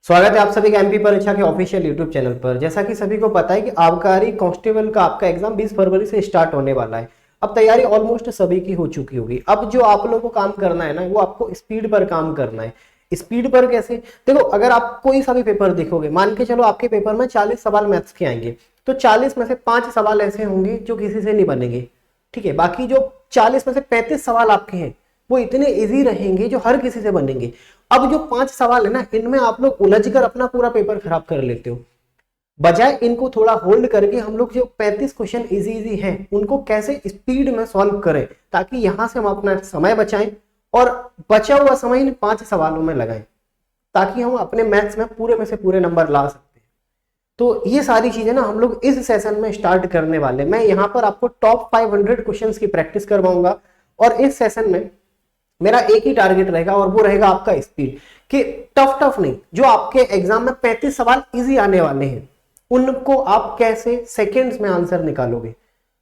स्वागत है आप सभी का एमपी परीक्षा के ऑफिशियल यूट्यूब चैनल पर। जैसा कि सभी को पता है कि आबकारी कांस्टेबल का आपका एग्जाम 20 फरवरी से स्टार्ट होने वाला है। अब तैयारी ऑलमोस्ट सभी की हो चुकी होगी। अब जो आप लोगों को काम करना है ना, वो आपको स्पीड पर काम करना है। स्पीड पर कैसे? देखो, अगर आप कोई सा भी पेपर देखोगे, मान के चलो आपके पेपर में 40 सवाल मैथ्स के आएंगे, तो 40 में से 5 सवाल ऐसे होंगे जो किसी से नहीं बनेंगे, ठीक है। बाकी जो 40 में से 35 सवाल आपके हैं वो इतने इजी रहेंगे जो हर किसी से बनेंगे। अब जो 5 सवाल है ना, इनमें आप लोग उलझ कर अपना पूरा पेपर खराब कर लेते हो। बजाय इनको थोड़ा होल्ड करके हम लोग जो 35 क्वेश्चन इजी हैं उनको कैसे स्पीड में सॉल्व करें, ताकि यहां से हम अपना समय बचाएं और बचा हुआ समय इन 5 सवालों में लगाएं, ताकि हम अपने मैथ्स में पूरे में से पूरे नंबर ला सकते हैं। तो ये सारी चीजें ना हम लोग इस सेशन में स्टार्ट करने वाले। मैं यहाँ पर आपको टॉप 500 क्वेश्चंस की प्रैक्टिस करवाऊंगा और इस सेशन में मेरा एक ही टारगेट रहेगा और वो रहेगा आपका स्पीड। कि टफ नहीं, जो आपके एग्जाम में 35 सवाल इजी आने वाले हैं उनको आप कैसे सेकंड्स में आंसर निकालोगे।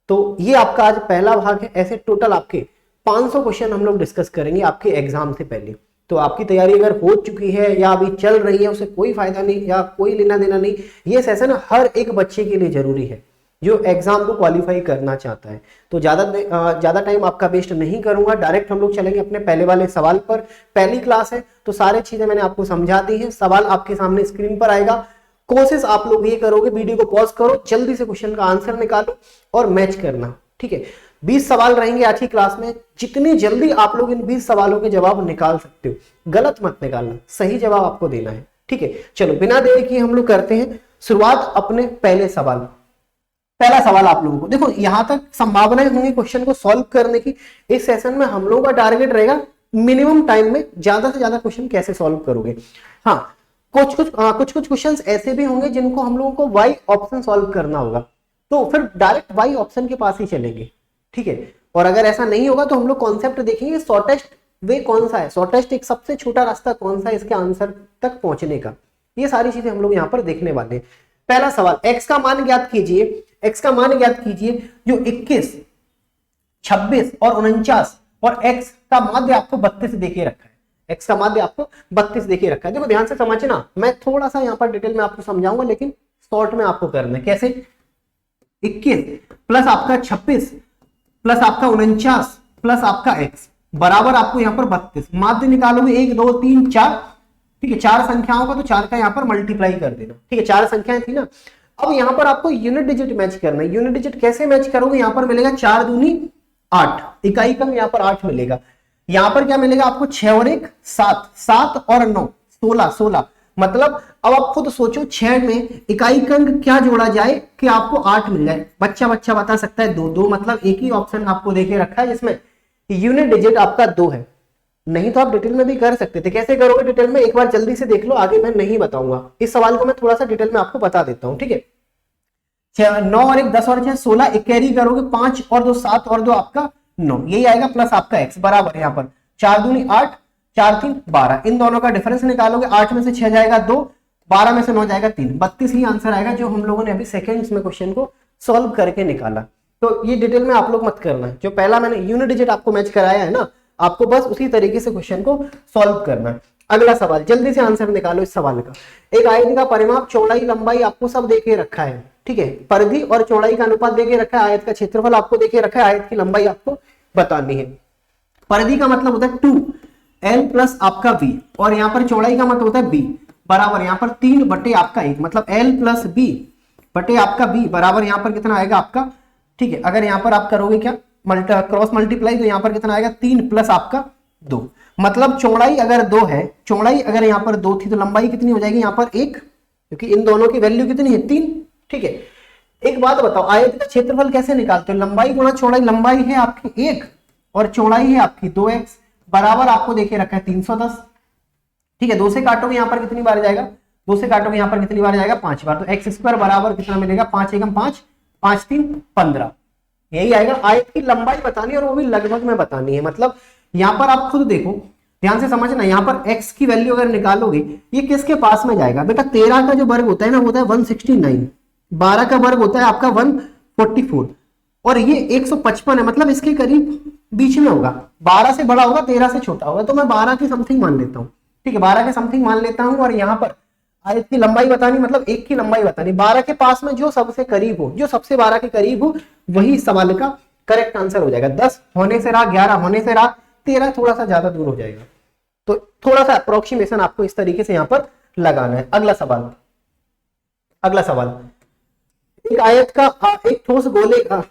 तो ये आपका आज पहला भाग है। ऐसे टोटल आपके 500 क्वेश्चन हम लोग डिस्कस करेंगे आपके एग्जाम से पहले। तो आपकी तैयारी अगर हो चुकी है या अभी चल रही है, उसे कोई फायदा नहीं या कोई लेना देना नहीं। ये सेशन हर एक बच्चे के लिए जरूरी है जो एग्जाम को क्वालिफाई करना चाहता है। तो ज्यादा टाइम आपका वेस्ट नहीं करूंगा, डायरेक्ट हम लोग चलेंगे अपने पहले वाले सवाल पर। पहली क्लास है तो सारी चीजें मैंने आपको समझा दी है। सवाल आपके सामने स्क्रीन पर आएगा। कोशिश आप लोग ये करोगे, वीडियो को पॉज करो, जल्दी से क्वेश्चन का आंसर निकालो और मैच करना, ठीक है। 20 सवाल रहेंगे आज की क्लास में। जितनी जल्दी आप लोग इन 20 सवालों के जवाब निकाल सकते हो, गलत मत निकालना, सही जवाब आपको देना है, ठीक है। चलो बिना देरी किए हम लोग करते हैं शुरुआत अपने पहले सवाल। पहला सवाल आप लोगों को देखो, यहां तक संभावनाएं होंगी क्वेश्चन को सॉल्व करने की। इस सेशन में हम लोगों का टारगेट रहेगा मिनिमम टाइम में ज्यादा से ज्यादा क्वेश्चन कैसे सॉल्व करोगे। हाँ, कुछ क्वेश्चंस ऐसे भी होंगे जिनको हम लोगों को वाई ऑप्शन सॉल्व करना होगा, तो फिर डायरेक्ट वाई ऑप्शन के पास ही चलेंगे, ठीक है। और अगर ऐसा नहीं होगा तो हम लोग कॉन्सेप्ट देखेंगे, शॉर्टेस्ट वे कौन सा है, शॉर्टेस्ट एक सबसे छोटा रास्ता कौन सा है इसके आंसर तक पहुंचने का। ये सारी चीजें हम लोग यहाँ पर देखने वाले हैं। पहला सवाल, x का मान ज्ञात कीजिए। x का मान ज्ञात कीजिए जो 21, 26 और 49 और x का माध्य आपको 32 देके रखा है। x का माध्य आपको 32 देके रखा है। देखो ध्यान से समझना, मैं थोड़ा सा यहाँ पर डिटेल में आपको समझाऊंगा, लेकिन शॉर्ट में आपको करना है। कैसे? 21 प्लस आपका 26 प्लस आपका 49 प्लस आपका x बराबर आपको यहाँ पर 32। माध्य निकालोगे 1 2 3 4, ठीक है। 4 संख्याओं का तो 4 का यहाँ पर मल्टीप्लाई कर देना, ठीक है। 4 संख्याएं थी ना। अब यहाँ पर आपको यूनिट डिजिट मैच करना है। यूनिट डिजिट कैसे मैच करोगे? यहाँ पर मिलेगा 4 दूनी 8, इकाई का यहाँ पर 8 मिलेगा। यहाँ पर क्या मिलेगा आपको? 6 और 1 7, 7 और 9 16। मतलब अब आप खुद सोचो, 6 में इकाई का अंक क्या जोड़ा जाए कि आपको 8 मिल जाए। बच्चा बता सकता है 2 मतलब एक ही ऑप्शन आपको देके रखा है जिसमें यूनिट डिजिट आपका 2 है। नहीं तो आप डिटेल में भी कर सकते थे। कैसे करोगे डिटेल में, एक बार जल्दी से देख लो, आगे मैं नहीं बताऊंगा। इस सवाल को मैं थोड़ा सा डिटेल में आपको बता देता हूं, ठीक है। 9 और 1 10 और 6 16, एक कैरी करोगे 5 और 2 7 और 2 आपका 9, यही आएगा प्लस आपका x बराबर यहाँ पर 4 दूनी 8 4 3 12। इन दोनों का डिफरेंस निकालोगे, 8 में से 6 जाएगा 2, 12 में से 9 जाएगा 3, 32 ही आंसर आएगा जो हम लोगों ने अभी सेकंड्स में क्वेश्चन को सॉल्व करके निकाला। तो ये डिटेल में आप लोग मत करना। जो पहला मैंने यूनिट डिजिट आपको मैच कराया है ना, आपको बस उसी तरीके से क्वेश्चन को सॉल्व करना है। अगला सवाल, जल्दी से आंसर निकालो इस सवाल का। एक आयत का परिमाप, चौड़ाई, लंबाई आपको सब देके रखा है, ठीक है। परिधि और चौड़ाई का अनुपात देके रखा है। आयत का क्षेत्रफल आपको देके रखा है। आयत की लंबाई आपको बतानी है। परिधि का मतलब होता है 2l प्लस आपका v, और यहाँ पर चौड़ाई का मतलब होता है b बराबर यहाँ पर 3 बटे आपका 1, मतलब l प्लस b बटे आपका b बराबर यहाँ पर कितना आएगा आपका, ठीक है। अगर यहाँ पर आप करोगे क्या क्रॉस मल्टीप्लाई, तो यहाँ पर कितना आएगा 3 प्लस आपका 2, मतलब चौड़ाई अगर 2 है, चौड़ाई अगर यहाँ पर 2 थी तो लंबाई कितनी हो जाएगी यहाँ पर 1, क्योंकि इन दोनों की वैल्यू कितनी है 3, ठीक है। एक बात बताओ, आयत का क्षेत्रफल कैसे निकालते हो? लंबाई गुणा चौड़ाई। लंबाई है आपकी 1 और चौड़ाई है आपकी 2x बराबर आपको देखे रखा है 310, ठीक है। 2 से काटोगे यहाँ पर कितनी बार जाएगा? 2 से काटोगे यहाँ पर कितनी बार जाएगा? 5 बार। तो x स्क्वायर बराबर कितना मिलेगा? 5 एकम 5 5 3 15, यही आएगा। आयत की लंबाई बतानी है और वो भी लगभग में बतानी है। मतलब यहाँ पर आप खुद देखो, ध्यान से समझना, यहाँ पर x की वैल्यू अगर निकालोगे, ये किसके पास में जाएगा बेटा? 13 का जो वर्ग होता है ना, होता है 169, 12 का वर्ग होता है आपका 144 और ये 155 है, मतलब इसके करीब बीच में होगा। 12 से बड़ा होगा, 13 से छोटा होगा, तो मैं 12 की समथिंग मान लेता हूँ, ठीक है। 12 के समथिंग मान लेता हूँ और यहाँ पर आयत की लंबाई बतानी मतलब एक की लंबाई बतानी, 12 के पास में जो सबसे करीब हो, जो सबसे 12 के करीब हो वही सवाल का करेक्ट आंसर हो जाएगा। 10 होने से रहा, 11 होने से रहा, 13 थोड़ा सा ज्यादा दूर हो जाएगा। तो थोड़ा सा अप्रोक्सीमेशन आपको इस तरीके से यहां पर लगाना है। अगला सवाल, अगला सवाल, एक आयत का एक ठोस गोले का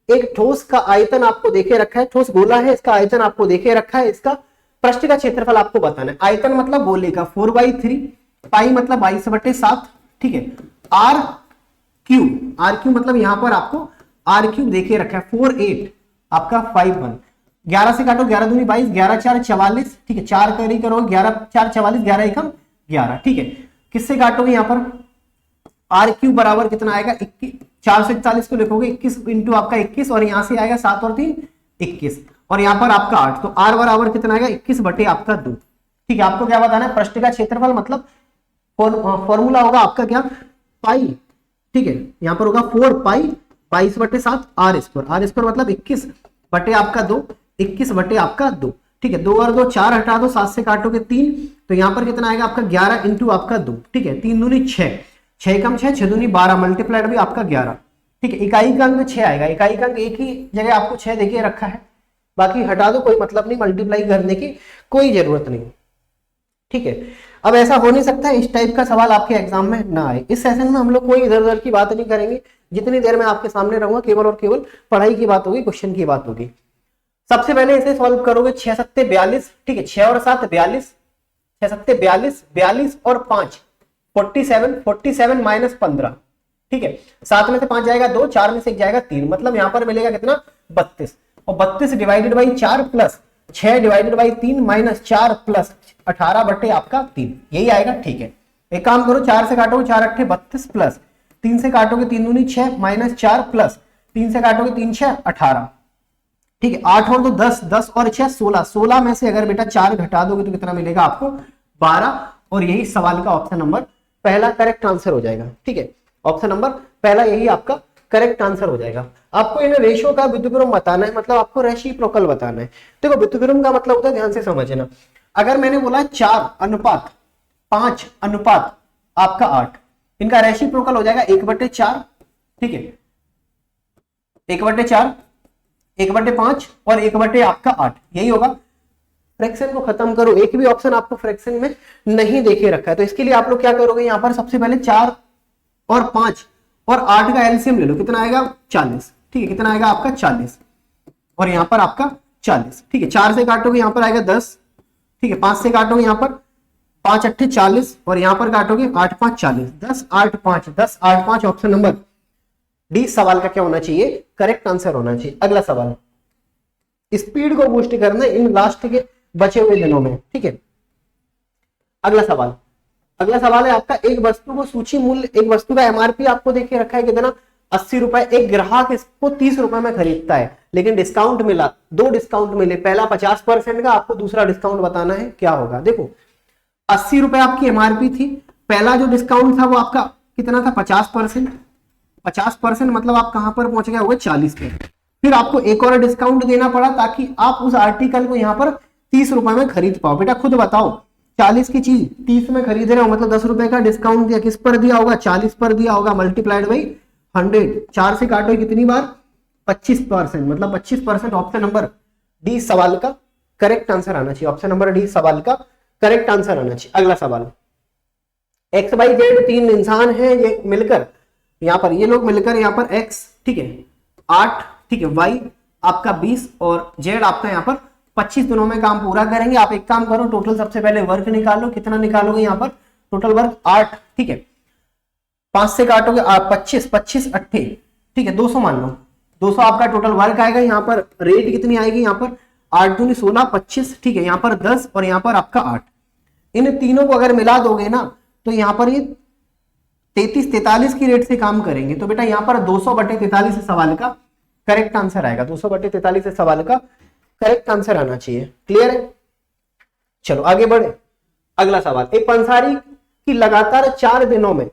एक ठोस का आयतन आपको देखे रखा है, ठोस गोला है, इसका आयतन आपको देखे रखा है, इसका पृष्ठ का क्षेत्रफल आपको बताना है। आयतन मतलब गोले का 4/3, पाई मतलब 22/7, ठीक है। आर क्यू मतलब यहां पर आपको आर क्यू देखे रखा है 48 आपका 51। 11 से काटो, 11 दूनी 22, 11 4 44, ठीक है। 4 करी करो, 11 4 44, 11 एकम 11, ठीक है। किससे काटोगे यहां पर, आर क्यू बराबर कितना आएगा 21, 441 को लिखोगे 21 इंटू आपका 21, और यहां से आएगा 7 और 3 21, और यहां पर आपका 8, तो आर बराबर कितना आएगा 21 बटे आपका 2, ठीक है। आपको क्या बताना है, पृष्ठ का क्षेत्रफल मतलब फॉर्मूला होगा आपका क्या, पाई, ठीक है। यहां पर होगा 4 पाई 22/7 आर स्क्वायर, आर स्क्वायर मतलब 21 बटे आपका 2, 21 बटे आपका 2, ठीक है। 2 और 2 4 हटा दो, 7 से काटोगे 3, तो यहां पर कितना आएगा आपका 11 इंटू आपका 2, ठीक है। 3 दूनी 6, 6 कम 6, 6 दूनी 12, मल्टीप्लाइड भी आपका 11, ठीक है। इकाई का अंक 6 आएगा, इकाई का अंक एक ही जगह आपको 6 देखिए रखा है, बाकी हटा दो, कोई मतलब नहीं, मल्टीप्लाई करने की कोई जरूरत नहीं, ठीक है। अब ऐसा हो नहीं सकता इस टाइप का सवाल आपके एग्जाम में ना आए। इस सेशन में हम लोग कोई इधर उधर की बात नहीं करेंगे, जितनी देर में आपके सामने रहूंगा केवल और केवल पढ़ाई की बात होगी, क्वेश्चन की बात होगी। सबसे पहले इसे सॉल्व करोगे, 6 सत्ते 42, ठीक है। 6 और 7 42, 6 सत्ते 42, 42 और 5 47, 47 माइनस 15, ठीक है। 7 में से 5 जाएगा 2, 4 में से 1 जाएगा 3, मतलब यहां पर मिलेगा कितना 32, और 32 divided by 4 plus 6 divided by 3 minus 4 plus 18 बटे आपका 3, यही आएगा, ठीक है। एक काम करो, 4 से काटोगे 4 अट्ठे 32 प्लस 3 से काटोगे 3 दूनी 6 माइनस 4 प्लस 3 से काटोगे 3 6 18, ठीक है। 8 और 2 10, 10 और 6 16, 16 में से अगर बेटा 4 घटा दोगे तो कितना मिलेगा आपको 12, और यही सवाल का ऑप्शन नंबर पहला करेक्ट आंसर हो जाएगा, ठीक है। ऑप्शन नंबर पहला यही आपका करेक्ट आंसर हो जाएगा। आपको इन रेशियो का व्युत्क्रम बताना है, मतलब आपको रेसिप्रोकल बताना है। देखो व्युत्क्रम का मतलब होता है, ध्यान से समझना, अगर मैंने बोला 4:5 अनुपात आपका 8, इनका रेसिप्रोकल हो जाएगा 1/4, ठीक है। 1/4, 1/5 और 1 आपका 8, यही होगा। फ्रैक्शन को खत्म करो, एक भी ऑप्शन आपको फ्रैक्शन में नहीं देखे रखा है, तो इसके लिए आप लोग क्या करोगे, यहां पर सबसे पहले 4 और 5 और 8 का एलसीएम ले लो, कितना आएगा 40, ठीक है। कितना आएगा आपका 40, और यहां पर आपका 40, ठीक है। 4 से काटोगे यहां पर आएगा 10, ठीक है। 5 से काटोगे यहां पर 5 अट्ठे 40, और यहां पर काटोगे 8 5 40, 10 8 5, 10 8 5, ऑप्शन नंबर डी सवाल का क्या होना चाहिए, करेक्ट आंसर होना चाहिए। अगला सवाल, स्पीड को बूस्ट करना इन लास्ट के बचे हुए दिनों में, ठीक है। अगला सवाल, अगला सवाल है आपका, एक वस्तु को सूची मूल्य, एक वस्तु का एमआरपी आपको देखे रखा है कितना 80 रुपए, एक ग्राहक इसको 30 रुपए में खरीदता है, लेकिन डिस्काउंट मिला, 2 डिस्काउंट मिले, पहला 50% का, आपको दूसरा डिस्काउंट बताना है क्या होगा। देखो 80 रुपए आपकी एमआरपी थी, पहला जो डिस्काउंट था वो आपका कितना था 50%, 50% मतलब आप कहां पर पहुंच गए होगे 40 पे, फिर आपको एक और डिस्काउंट देना पड़ा ताकि आप उस आर्टिकल को यहां पर 30 रुपए में खरीद पाओ। बेटा खुद बताओ, 40 की चीज 30 में खरीद रहे हो, मतलब 10 रुपए का डिस्काउंट दिया, किस पर दिया होगा 40 पर दिया होगा, मल्टीप्लाइड बाई 100, 4 से काटो कितनी बार 25%, मतलब 25%, ऑप्शन नंबर डी सवाल का करेक्ट आंसर आना चाहिए, ऑप्शन नंबर डी सवाल का करेक्ट आंसर आना चाहिए। अगला सवाल, एक्स वाई जेड 3 इंसान हैं, ये मिलकर यहां पर, ये लोग मिलकर यहां पर एक्स, ठीक है 8, ठीक है, वाई आपका 20 और जेड आपका यहां पर 25 दिनों में काम पूरा करेंगे। आप एक काम करो, टोटल सबसे पहले वर्क निकालो, कितना निकालोगे यहां पर टोटल वर्क 8, ठीक है। 5 से काटोगे 25, 25 अट्ठे, ठीक है 200 मान लो, 200 आपका टोटल वर्क आएगा। यहाँ पर रेट कितनी आएगी, यहाँ पर 8 दूनी 16, 25, ठीक है, यहाँ पर 10 और यहाँ पर आपका 8, इन तीनों को अगर मिला दोगे ना तो यहाँ पर ये 33-43 की रेट से काम करेंगे। तो बेटा यहाँ पर 200/43 से सवाल का करेक्ट आंसर आएगा, 200/43 से सवाल का करेक्ट आंसर आना चाहिए। क्लियर है, चलो आगे बढ़े। अगला सवाल, एक पंसारी की लगातार 4 दिनों में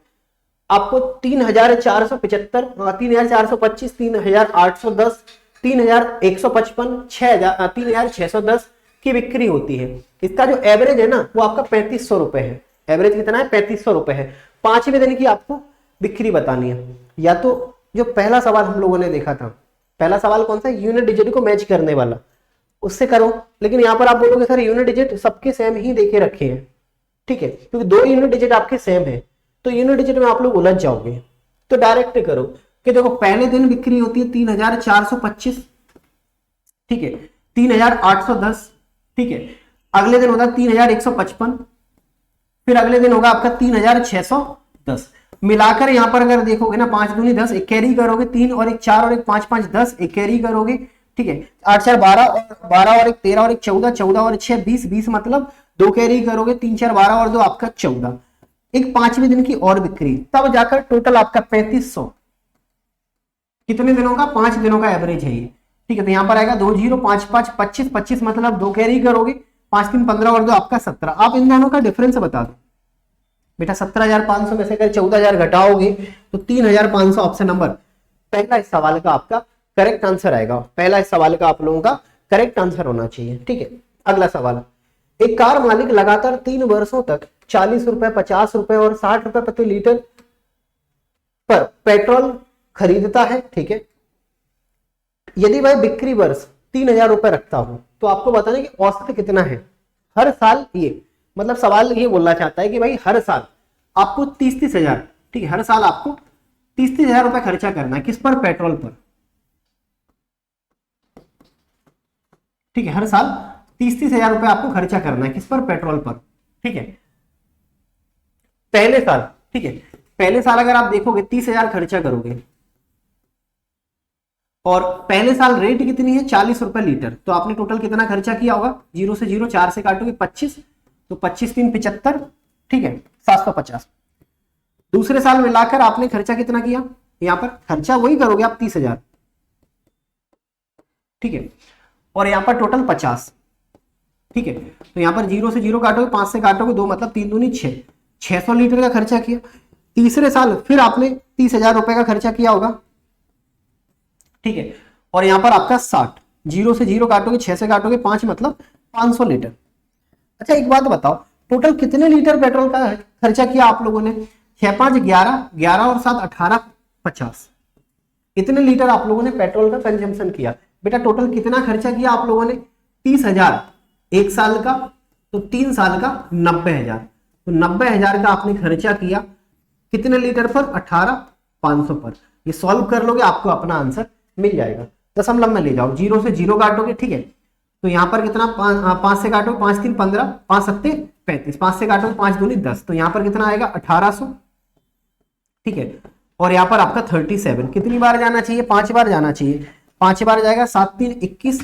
आपको 3,475, 3,425, 3,810, 3,155, 3,610 की बिक्री होती है। इसका जो एवरेज है ना वो आपका 3500 रुपए है। एवरेज कितना है 3500 रुपए है। 5वें दिन की आपको बिक्री बतानी है। या तो जो पहला सवाल हम लोगों ने देखा था, पहला सवाल कौन सा, यूनिट डिजिट को मैच करने वाला, उससे करो। लेकिन यहाँ पर आप बोलोगे सर यूनिट डिजिट सबके सेम ही देखे रखे हैं, ठीक है, क्योंकि 2 यूनिट डिजिट आपके सेम है, तो यूनिट डिजिट में आप लोग उलझ जाओगे। तो डायरेक्ट करो कि देखो पहले दिन बिक्री होती है 3425, ठीक है, 3810, ठीक है, अगले दिन होता है 3155, फिर अगले दिन होगा आपका 3610। मिलाकर यहां पर अगर देखोगे ना 5 दूनी 10, एक कैरी करोगे, 3 और 1 4 और 1 5 5 10, एक कैरी करोगे, ठीक है, 8 4 12 और 12 और 1 13 और 1 14, 14 और 6 20, 20 मतलब 2 कैरी करोगे, 3 4 12 और 2 आपका 14, एक 5वें दिन की और बिक्री, तब जाकर टोटल आपका 3500। कितने दिनों का, 5 दिनों का एवरेज है ये, ठीक है। तो यहां पर आएगा 2 0 5 5 25, 25 मतलब 2 कैरी करोगे, 5 3 15 और 2 आपका 17। आप इन दोनों का डिफरेंस बता दो बेटा। 17,500 में से अगर 14,000 घटाओगे तो 3,500 ऑप्शन नंबर पहला इस सवाल का आपका करेक्ट आंसर आएगा। पहला इस सवाल का आप लोगों का करेक्ट आंसर होना चाहिए, ठीक है। अगला सवाल, एक कार मालिक लगातार 3 वर्षों तक 40 रुपए, 50 रुपए और 60 रुपए प्रति लीटर पर पेट्रोल खरीदता है, ठीक है। यदि वह बिक्री वर्ष 3,000 रुपए रखता हो तो आपको बताना कि औसत कितना है हर साल। ये मतलब सवाल ये बोलना चाहता है कि भाई हर साल आपको 30,000, ठीक है, हर साल आपको 30,000 रुपए खर्चा करना है, किस पर, पेट्रोल पर, ठीक है, हर साल 30,000 रुपए आपको खर्चा करना है, किस पर, पेट्रोल पर, ठीक है। पहले साल, ठीक है, पहले साल अगर आप देखोगे 30,000 खर्चा करोगे और पहले साल रेट कितनी है 40 रुपए लीटर, तो आपने टोटल कितना खर्चा किया होगा, 0 से 0 4 से काटोगे 25, तो 25 3 75, ठीक है, 750। दूसरे साल मिलाकर आपने खर्चा कितना किया, यहां पर खर्चा वही करोगे आप 30,000, ठीक है, और यहां पर टोटल 50, ठीक है। तो यहां पर 0 से 0 काटोगे, 5 से काटोगे 2 मतलब 3 दूनी 6, 600 लीटर का खर्चा किया। तीसरे साल फिर आपने 30,000 रुपए का खर्चा किया होगा, ठीक है, और यहां पर आपका 60, 0 से 0 काटोगे, 6 से काटोगे 5 मतलब 500 लीटर। अच्छा एक बात बताओ, टोटल कितने लीटर पेट्रोल का खर्चा किया आप लोगों ने, 6 5 11, 11 और 7 18 50, इतने लीटर आप लोगों ने पेट्रोल का कंजम्पशन किया। बेटा टोटल कितना खर्चा किया आप लोगों ने, 30,000 एक साल का, तो 3 साल का 90,000, तो 90,000 का आपने खर्चा किया कितने लीटर पर, 18,500 पर। ये सॉल्व कर लोगे आपको अपना आंसर मिल जाएगा। दशमलव में ले जाओ, 0 से 0 काटोगे, ठीक है, तो यहां पर कितना, 5 से काटोगे, 5 3 15, 5 7 35, 5 से काटोगे 5 दूनी 10, तो यहां पर कितना आएगा 1800, ठीक है, और यहां पर आपका 37। कितनी बार जाना चाहिए, 5 बार जाना चाहिए, 5 बार जाएगा, 7 3 21,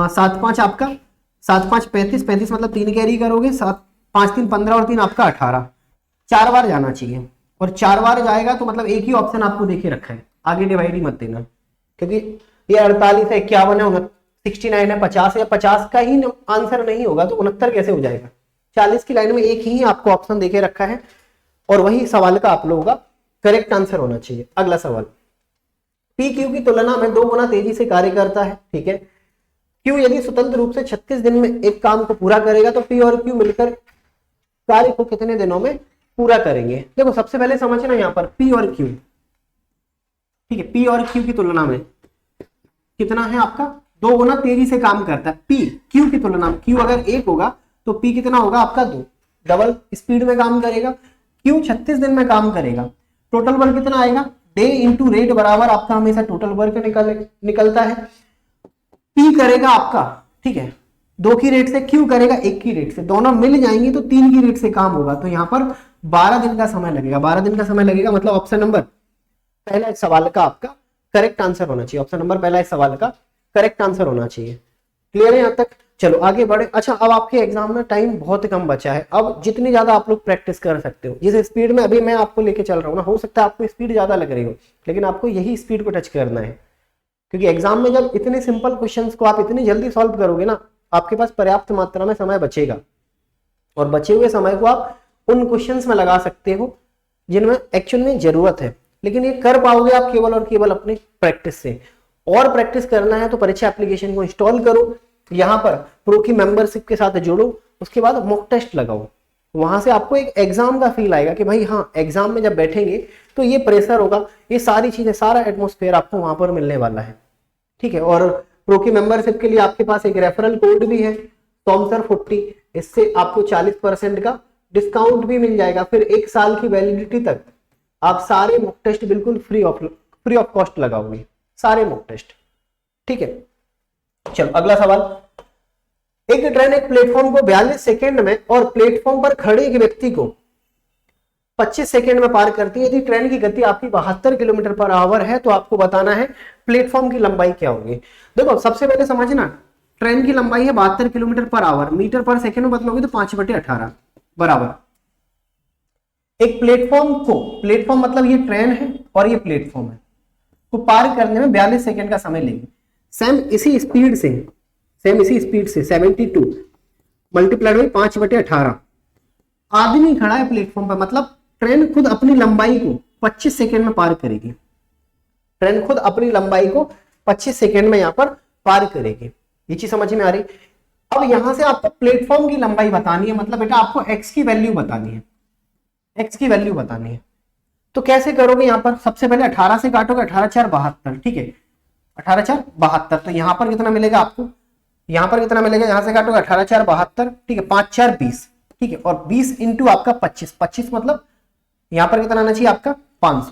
7 5 आपका 7 5 35, 35 मतलब 3 कैरी करोगे, 7 5 3 15 और 3 आपका 18, 4 बार जाना चाहिए, और 4 बार जाएगा तो मतलब एक ही ऑप्शन आपको देखे रखा है, आगे डिवाइड ही मत देना, क्योंकि ये 48 है, 51 है, 69 है, 50 है, 50 का ही आंसर नहीं होगा तो 69 कैसे हो जाएगा। 40 की लाइन में एक ही आपको ऑप्शन देके रखा है और वही सवाल का आप लोगों का करेक्ट आंसर होना चाहिए। अगला सवाल, पी क्यू की तुलना में 2 गुना तेजी से कार्य करता है, ठीक है। क्यू यदि स्वतंत्र रूप से 36 दिन में एक काम को पूरा करेगा तो पी और क्यू मिलकर कार्य को कितने दिनों में पूरा करेंगे। देखो सबसे पहले समझना यहाँ पर पी और क्यू, ठीक है, पी और क्यू की तुलना में कितना है आपका, 2 गुना तेजी से काम करता है। पी क्यू की तुलना में, क्यू अगर 1 होगा तो पी कितना होगा आपका 2, डबल स्पीड में काम करेगा। क्यू 36 दिन में काम करेगा, टोटल वर्क कितना आएगा, डे इंटू रेट बराबर आपका हमेशा टोटल वर्क निकलता है। पी करेगा आपका, ठीक है, 2 की रेट से, क्यू करेगा 1 की रेट से, दोनों मिल जाएंगे तो 3 की रेट से काम होगा, तो यहाँ पर 12 दिन का समय लगेगा। 12 दिन का समय लगेगा मतलब ऑप्शन नंबर पहला इस सवाल का आपका करेक्ट आंसर होना चाहिए। ऑप्शन नंबर पहला इस सवाल का करेक्ट आंसर होना चाहिए। क्लियर है यहाँ तक, चलो आगे बढ़े। अच्छा अब आपके एग्जाम में टाइम बहुत कम बचा है, अब जितनी ज्यादा आप लोग प्रैक्टिस कर सकते हो, जिस स्पीड में अभी मैं आपको लेके चल रहा हूँ ना, हो सकता है आपको स्पीड ज्यादा लग रही हो, लेकिन आपको यही स्पीड को टच करना है, क्योंकि एग्जाम में जब इतने सिंपल क्वेश्चंस को आप इतनी जल्दी सॉल्व करोगे ना, आपके पास पर्याप्त मात्रा में समय बचेगा और बचे हुए समय को आप उन क्वेश्चंस में लगा सकते हो जिनमें एक्चुअल में जरूरत है। लेकिन ये कर पाओगे आप केवल और केवल अपने प्रैक्टिस से। और प्रैक्टिस करना है तो परीक्षा एप्लीकेशन को इंस्टॉल करो, यहाँ पर प्रो की मेंबरशिप के साथ जुड़ो, उसके बाद मॉक टेस्ट लगाओ। वहां से आपको एक एग्जाम का फील आएगा कि भाई हाँ, एग्जाम में जब बैठेंगे तो ये प्रेशर होगा, ये सारी चीजें, सारा एटमोस्फेयर आपको वहां पर मिलने वाला है। ठीक है, और प्रो की मेंबरशिप के लिए आपके पास एक रेफरल कोड भी है TOMSER40, इससे आपको 40% का डिस्काउंट भी मिल जाएगा। फिर 1 साल की वैलिडिटी तक आप सारे मॉक टेस्ट बिल्कुल फ्री ऑफ कॉस्ट लगाओगे, सारे मॉक टेस्ट। ठीक है, चलो अगला सवाल। एक ट्रेन एक प्लेटफॉर्म को 42 सेकेंड में और प्लेटफॉर्म पर खड़े एक व्यक्ति को 25 सेकेंड में पार करती है। यदि ट्रेन की गति आपकी 72 किलोमीटर पर आवर है तो आपको बताना है प्लेटफॉर्म की लंबाई क्या होगी। देखो सबसे पहले समझना, ट्रेन की लंबाई है 72 किलोमीटर पर आवर, मीटर पर सेकेंड में बदलोगे तो 5/18 बराबर। एक प्लेटफॉर्म को, प्लेटफॉर्म मतलब ये ट्रेन है और ये प्लेटफॉर्म है, को पार करने में 42 सेकेंड का समय लेंगे। सेम इसी स्पीड से 72 मल्टीप्लाइड बाई 5/18 आदमी खड़ा है प्लेटफॉर्म पर, मतलब ट्रेन खुद अपनी लंबाई को 25 सेकेंड में पार करेगी। ट्रेन खुद अपनी लंबाई को 25 सेकेंड में यहां पर पार करेगी। ये चीज समझ में आ रही। अब यहां से आपको प्लेटफॉर्म की लंबाई बतानी है, मतलब बेटा आपको एक्स की वैल्यू बतानी है, एक्स की वैल्यू बतानी है। तो कैसे करोगे, यहां पर सबसे पहले 18 से काटोगे, 18×4 72। ठीक है, 18×4 72, तो यहां पर कितना मिलेगा आपको, यहां पर कितना मिलेगा, यहां से काटोगे 18×4 72। ठीक है, 5×4 20। ठीक है, और 20 इंटू आपका 25 मतलब यहां पर कितना आना चाहिए आपका 500।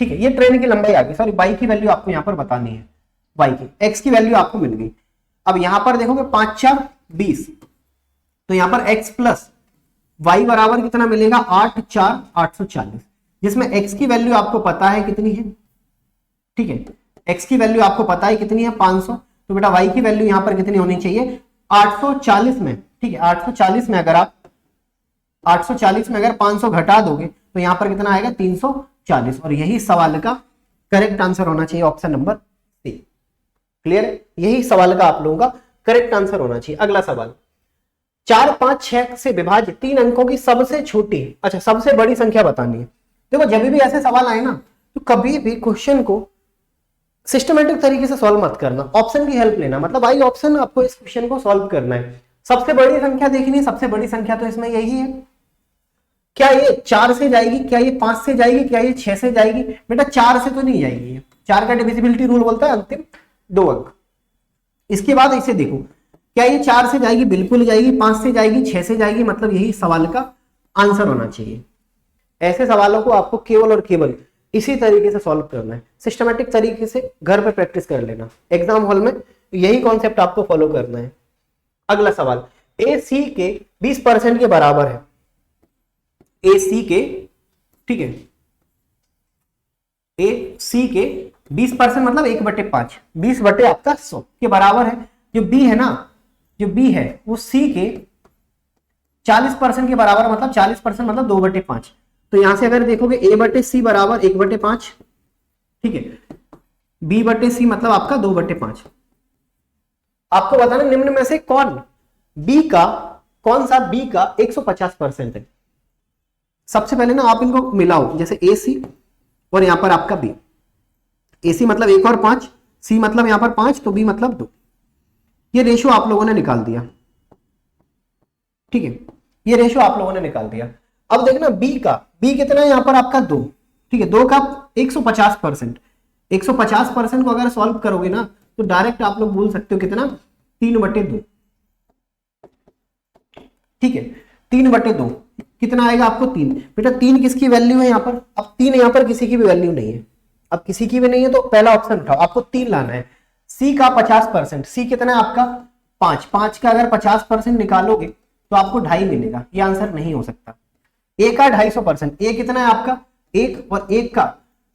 ठीक है, ये ट्रेन की लंबाई आ गई। सॉरी, वाई की वैल्यू आपको यहां पर बतानी है, वाई की, एक्स की वैल्यू आपको मिल गई। अब यहां पर देखोगे 5×4 20, तो यहां पर x प्लस वाई बराबर कितना मिलेगा 8×4 840, जिसमें x की वैल्यू आपको पता है कितनी है। ठीक है, x की वैल्यू आपको पता है कितनी है 500, तो बेटा y की वैल्यू यहां पर कितनी होनी चाहिए 840 में। ठीक है, 840 में अगर आप 840 में अगर 500 घटा दोगे तो यहां पर कितना आएगा 340, और यही सवाल का करेक्ट आंसर होना चाहिए, ऑप्शन नंबर सी। क्लियर है, यही सवाल का आप लोगों का करेक्ट आंसर होना चाहिए। अगला सवाल, 4 5 6 से विभाजित 3 अंकों की सबसे छोटी, अच्छा सबसे बड़ी संख्या बतानी है। देखो जब भी ऐसे सवाल आए ना, तो कभी भी क्वेश्चन को सिस्टमेटिक तरीके से सॉल्व मत करना, ऑप्शन की हेल्प लेना। मतलब आई ऑप्शन आपको इस क्वेश्चन को सॉल्व करना है। सबसे बड़ी संख्या देखनी है, सबसे बड़ी संख्या तो इसमें यही है। क्या ये 4 से जाएगी, क्या ये 5 से जाएगी, क्या ये 6 से जाएगी? बेटा 4 से तो नहीं जाएगी, 4 का डिविजिबिलिटी रूल बोलता है अंतिम 2 अंक। इसके बाद इसे देखो, क्या ये 4 से जाएगी? बिल्कुल जाएगी। 5 से जाएगी, 6 से जाएगी, मतलब यही सवाल का आंसर होना चाहिए। ऐसे सवालों को आपको केवल और केवल इसी तरीके से सॉल्व करना है, सिस्टमैटिक तरीके से घर पे प्रैक्टिस कर लेना। एग्जाम हॉल में यही कॉन्सेप्ट आपको फॉलो करना है। अगला सवाल, ए सी के 20% के बराबर है। ए सी के, ठीक है, ए सी के 20% मतलब 1/5, 20 बटे आपका 100 के बराबर है। जो बी है ना, जो बी है वो सी के 40% के बराबर, मतलब 40% मतलब 2/5। तो यहां से अगर देखोगे ए बटे सी बराबर 1/5, ठीक है, बी बटे सी मतलब आपका 2/5। आपको बताना निम्न में से कौन बी का, कौन सा बी का 150% है। सबसे पहले ना आप इनको मिलाओ, जैसे ए सी और यहां पर आपका बी। ए सी मतलब 1 और 5, सी मतलब यहां पर 5, तो बी मतलब 2। ये रेशो आप लोगों ने निकाल दिया, ठीक है, ये रेशो आप लोगों ने निकाल दिया। अब देखना बी का, बी कितना है यहां पर आपका 2, ठीक है, 2 का 150%। 150% को अगर सॉल्व करोगे ना तो डायरेक्ट आप लोग बोल सकते हो कितना, 3/2, ठीक है, 3/2 कितना आएगा आपको 3। बेटा 3 किसकी वैल्यू है यहां पर? अब 3 यहां पर किसी की भी वैल्यू नहीं है, अब किसी की भी नहीं है तो पहला ऑप्शन उठाओ, आपको 3 लाना है। सी का 50%, सी कितना है आपका 5, 5 का अगर 50% निकालोगे तो आपको 2.5 मिलेगा, ये आंसर नहीं हो सकता। ए का 250%, ए कितना है आपका 1, और 1 का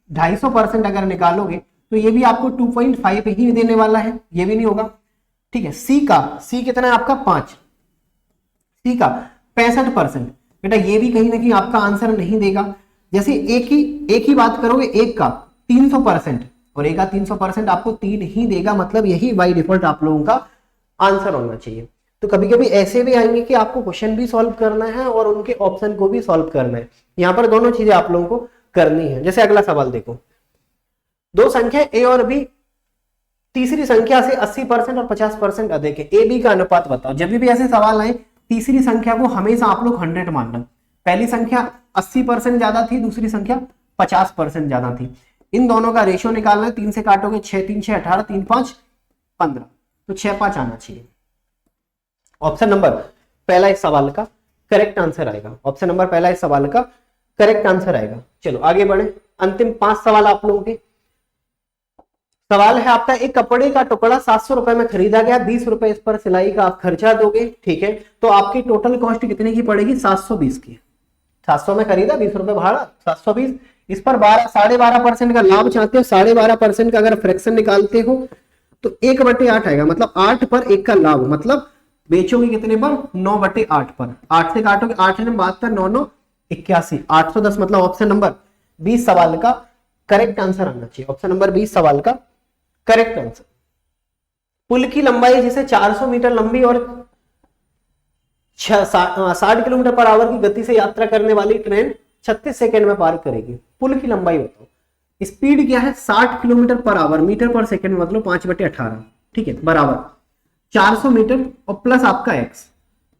250% अगर निकालोगे तो ये भी आपको 2.5 ही देने वाला है, ये भी नहीं होगा, ठीक है। सी का, सी कितना है आपका 5, सी का 65%, बेटा ये भी कहीं ना कहीं आपका आंसर नहीं देगा। जैसे एक ही बात करोगे, एक का 300% और एक का 300% आपको 3 ही देगा, मतलब यही बाय डिफॉल्ट आप लोगों का आंसर होना चाहिए। तो कभी कभी ऐसे भी आएंगे कि आपको क्वेश्चन भी सॉल्व करना है और उनके ऑप्शन को भी सॉल्व करना है, यहाँ पर दोनों चीजें आप लोगों को करनी है। जैसे अगला सवाल देखो, 2 संख्या ए और बी, तीसरी संख्या से 80% और 50% अधिक है, ए बी का अनुपात बताओ। जब भी ऐसे सवाल आए तीसरी संख्या को हमेशा आप लोग 100 मानना। पहली संख्या 80% ज्यादा थी, दूसरी संख्या 50% ज्यादा थी। इन दोनों का रेशियो निकालना है। 3 से काटोगे 6 3 6 18, 3 5 15, तो 6 5 आना चाहिए। ऑप्शन नंबर पहला इस सवाल का करेक्ट आंसर आएगा। ऑप्शन नंबर पहला इस सवाल का करेक्ट आंसर आएगा। चलो आगे बढ़े, अंतिम 5 सवाल आप लोगों के। सवाल है आपका, एक कपड़े का टुकड़ा 700 रुपए में खरीदा गया, 20 रुपए इस पर सिलाई का आप खर्चा दोगे, ठीक है, तो आपकी टोटल कॉस्ट कितने की पड़ेगी? 720 की। 700 में खरीदा, 20 रुपए भाड़ा, 720। इस पर 12.5% का लाभ चाहते हो, 12.5% का अगर फ्रैक्शन निकालते हो तो 1/8 आएगा, मतलब 8 पर 1 का लाभ, मतलब बेचोगे कितने पर? 9/8 पर। 8 से काटोगे 8 ने 72, 9 9 81, 810, मतलब ऑप्शन नंबर 20 सवाल का करेक्ट आंसर आना चाहिए। ऑप्शन नंबर 20 सवाल का करेक्ट आंसर। पुल की लंबाई जिसे 400 मीटर लंबी और 60 किलोमीटर पर आवर की गति से यात्रा करने वाली ट्रेन 36 सेकंड में पार करेगी। पुल की लंबाई बताओ। स्पीड क्या है? 60 किलोमीटर पर आवर, मीटर पर सेकंड मतलब 5/18, ठीक है, बराबर 400 मीटर और प्लस आपका x,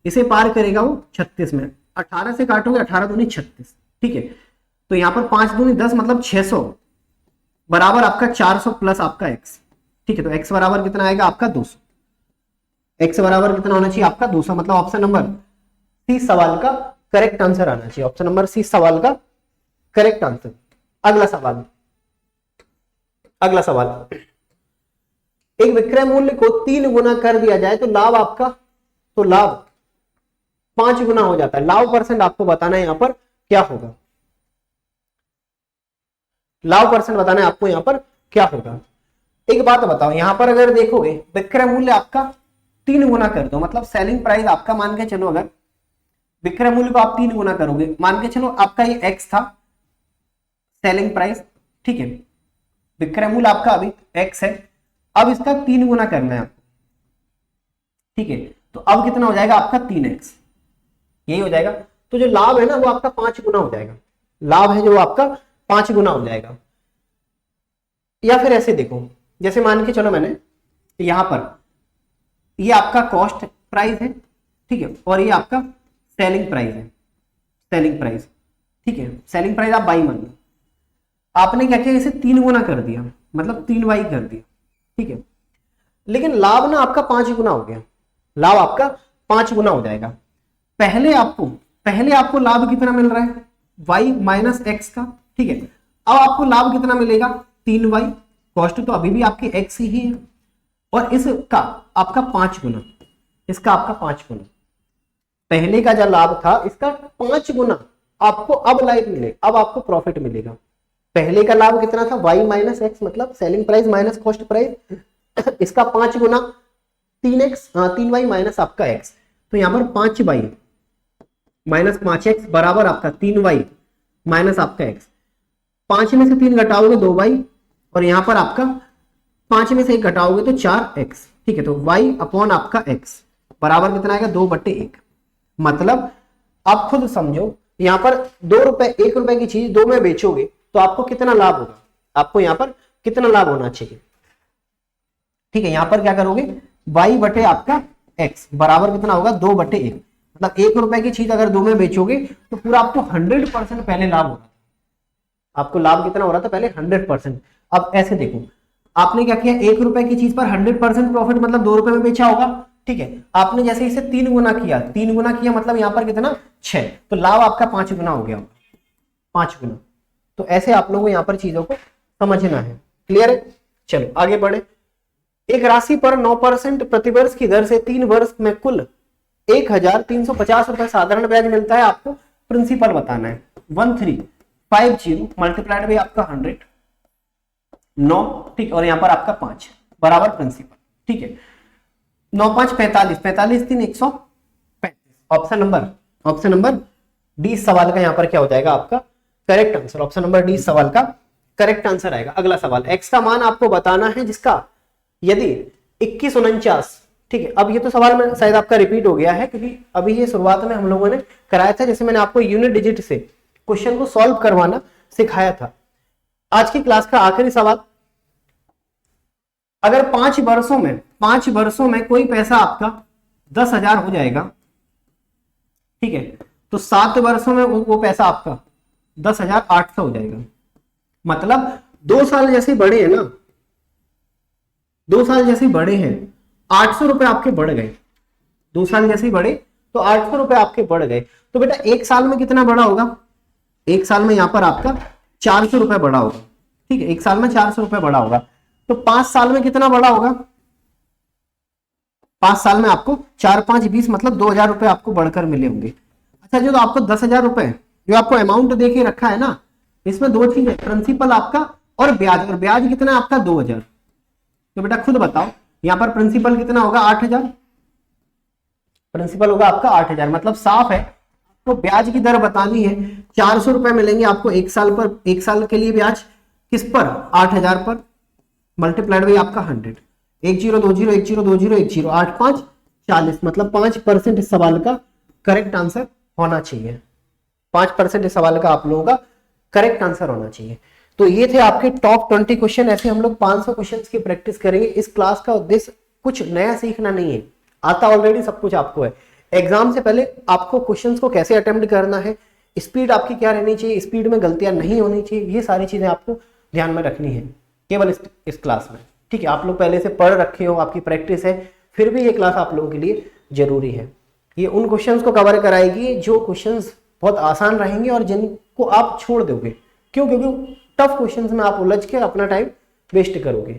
इसे पार करेगा वो 36 में। 18 से काटोगे 18 दूनी 36, ठीक है, तो यहां पर 5 दूनी 10 मतलब 600 बराबर आपका 400 प्लस आपका x, ठीक है, तो x बराबर कितना आएगा आपका 200। x बराबर कितना होना चाहिए आपका? 200, मतलब ऑप्शन नंबर 30 सवाल का करेक्ट आंसर आना चाहिए। ऑप्शन नंबर 30 सवाल का करेक्ट आंसर। अगला सवाल, अगला सवाल, एक विक्रय मूल्य को 3 गुना कर दिया जाए तो लाभ आपका, तो लाभ 5 गुना हो जाता है। लाभ परसेंट आपको बताना है यहां पर क्या होगा। लाभ परसेंट बताना है आपको यहां पर क्या होगा। एक बात बताओ, यहां पर अगर देखोगे विक्रय मूल्य आपका 3 गुना कर दो, मतलब सेलिंग प्राइस आपका मान के चलो, अगर विक्रय मूल्य को आप 3 गुना करोगे, मान के चलो आपका ये x था सेलिंग प्राइस, ठीक है, विक्रय मूल्य आपका अभी x है, अब इसका 3 गुना करना है आपको, ठीक है, तो अब कितना हो जाएगा आपका 3x, यही हो जाएगा। तो जो लाभ है ना वो आपका 5 गुना हो जाएगा। लाभ है जो आपका 5 गुना हो जाएगा। या फिर ऐसे देखो, जैसे मान के चलो मैंने यहां पर ये आपका कॉस्ट प्राइस है, ठीक है, और ये आपका सेलिंग प्राइस है, सेलिंग प्राइस, ठीक है, सेलिंग प्राइस आप 22 मान लो। आपने क्या किया? इसे 3 गुना कर दिया, मतलब 3y कर दिया, ठीक है, लेकिन लाभ ना आपका 5 गुना हो गया। लाभ आपका 5 गुना हो जाएगा। पहले आपको लाभ कितना मिल रहा है? y माइनस एक्स का, ठीक है, अब आपको लाभ कितना मिलेगा? 3y। कॉस्ट तो अभी भी आपकी x ही है, और इसका आपका 5 गुना, इसका आपका 5 गुना। पहले का जो लाभ था इसका 5 गुना आपको अब लाइफ मिले, अब आपको प्रॉफिट मिलेगा। पहले का लाभ कितना था? y माइनस एक्स, मतलब selling price minus cost price, इसका 5 गुना 3x, 3y माइनस आपका x, तो यहां पर 5y माइनस 5x बराबर आपका 3y माइनस आपका x। 5 में से 3 घटाओगे 2y, और यहां पर आपका 5 में से 1 घटाओगे तो 4x, ठीक है, तो y अपॉन आपका x बराबर कितना आएगा? 2/1। मतलब आप खुद समझो, यहां पर 2 रुपए 1 रुपए की चीज 2 में बेचोगे तो आपको कितना लाभ होगा? आपको यहां पर कितना लाभ होना चाहिए? ठीक है, यहां पर क्या करोगे? y बटे आपका x बराबर कितना होगा? 2/1। मतलब 1 रुपए की चीज अगर 2 में बेचोगे तो पूरा आपको 100% पहले लाभ हो रहा था। आपको लाभ कितना हो रहा था पहले? 100%। अब ऐसे देखो, आपने क्या किया? 1 रुपए की चीज पर 100% प्रॉफिट, मतलब 2 रुपए में बेचा होगा, ठीक है, आपने जैसे इसे 3 गुना किया, 3 गुना किया मतलब यहां पर कितना? 6, तो लाभ आपका 5 गुना हो गया, 5 गुना। तो ऐसे आप लोगों को यहां पर चीजों को समझना है। क्लियर है? चलो आगे बढ़े। एक राशि पर 9% प्रतिवर्ष की दर से 3 वर्ष में कुल 1350 रुपए साधारण ब्याज मिलता है। आपको प्रिंसिपल बताना है। 1350 मल्टीप्लाइड बाई आपका 100, 9, ठीक, और यहां पर आपका 5 बराबर प्रिंसिपल, ठीक है, 9 5 45, 45 3 135। ऑप्शन नंबर डी सवाल का यहां पर क्या हो जाएगा आपका correct answer. Option number D सवाल का करेक्ट आंसर आएगा। अगला सवाल, x का मान आपको बताना है जिसका यदि 2149, ठीक है, अब ये तो सवाल में शायद आपका रिपीट हो गया है, क्योंकि अभी ये शुरुआत में हम लोगों ने कराया था, जैसे मैंने आपको यूनिट डिजिट से क्वेश्चन को सॉल्व करवाना सिखाया था। आज की क्लास का आखिरी सवाल, अगर 5 वर्षों में कोई पैसा आपका 10,000 हो जाएगा, ठीक है, तो 7 वर्षों में वो पैसा आपका 10,800 हो जाएगा। मतलब 2 साल जैसे बड़े हैं ना, 2 साल जैसे बड़े हैं, 800 रुपए आपके बढ़ गए। 2 साल जैसे बड़े तो 800 रुपए आपके बढ़ गए। तो बेटा 1 साल में कितना बढ़ा होगा? 1 साल में यहां पर आपका 400 रुपए बढ़ा होगा। ठीक है, 1 साल में 400 रुपए बढ़ा होगा। तो 5 साल में कितना बढ़ा होगा? 5 साल में आपको 4 5 20 मतलब 2,000 रुपए आपको बढ़कर मिले होंगे। अच्छा, जो तो आपको 10,000 रुपए जो आपको अमाउंट दे के रखा है ना, इसमें 2 चीजें, प्रिंसिपल आपका और ब्याज। और ब्याज कितना है आपका? 2,000। तो बेटा खुद बताओ, यहां पर प्रिंसिपल कितना होगा? 8,000। प्रिंसिपल होगा आपका 8,000। मतलब साफ है, तो ब्याज की दर बतानी है। 400 रुपए मिलेंगे आपको 1 साल पर, 1 साल के लिए ब्याज किस पर? 8,000 पर, मल्टीप्लाइड बाई आपका 100। 1020 1020 10 8 5 40, मतलब 5% इस सवाल का करेक्ट आंसर होना चाहिए। 5% इस सवाल का आप लोगों का करेक्ट आंसर होना चाहिए। तो ये थे आपके टॉप 20 क्वेश्चन। ऐसे हम लोग 500 क्वेश्चन की प्रैक्टिस करेंगे। इस क्लास का उद्देश्य कुछ नया सीखना नहीं है, आता ऑलरेडी सब कुछ आपको है। एग्जाम से पहले आपको क्वेश्चंस को कैसे अटेम्प्ट करना है, स्पीड आपकी क्या रहनी चाहिए, स्पीड में गलतियां नहीं होनी चाहिए, ये सारी चीजें आपको ध्यान में रखनी है केवल इस क्लास में। ठीक है, आप लोग पहले से पढ़ रखे हो, आपकी प्रैक्टिस है, फिर भी ये क्लास आप लोगों के लिए जरूरी है। ये उन क्वेश्चंस को कवर कराएगी जो क्वेश्चंस बहुत आसान रहेंगे और जिनको आप छोड़ दोगे। क्यों? क्योंकि टफ क्वेश्चंस में आप उलझ के अपना टाइम वेस्ट करोगे।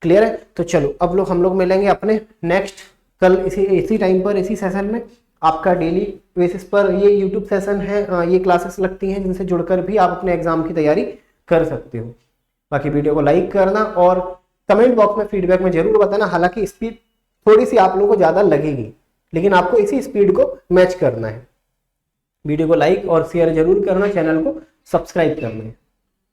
क्लियर है? तो चलो अब हम लोग मिलेंगे अपने नेक्स्ट कल इसी टाइम पर, इसी सेशन में। आपका डेली बेसिस पर ये यूट्यूब सेशन है, ये क्लासेस लगती हैं जिनसे जुड़कर भी आप अपने एग्जाम की तैयारी कर सकते हो। बाकी वीडियो को लाइक करना और कमेंट बॉक्स में फीडबैक में जरूर बताना। हालांकि स्पीड थोड़ी सी आप लोगों को ज्यादा लगेगी, लेकिन आपको इसी स्पीड को मैच करना है। वीडियो को लाइक और शेयर जरूर करना, चैनल को सब्सक्राइब करना है।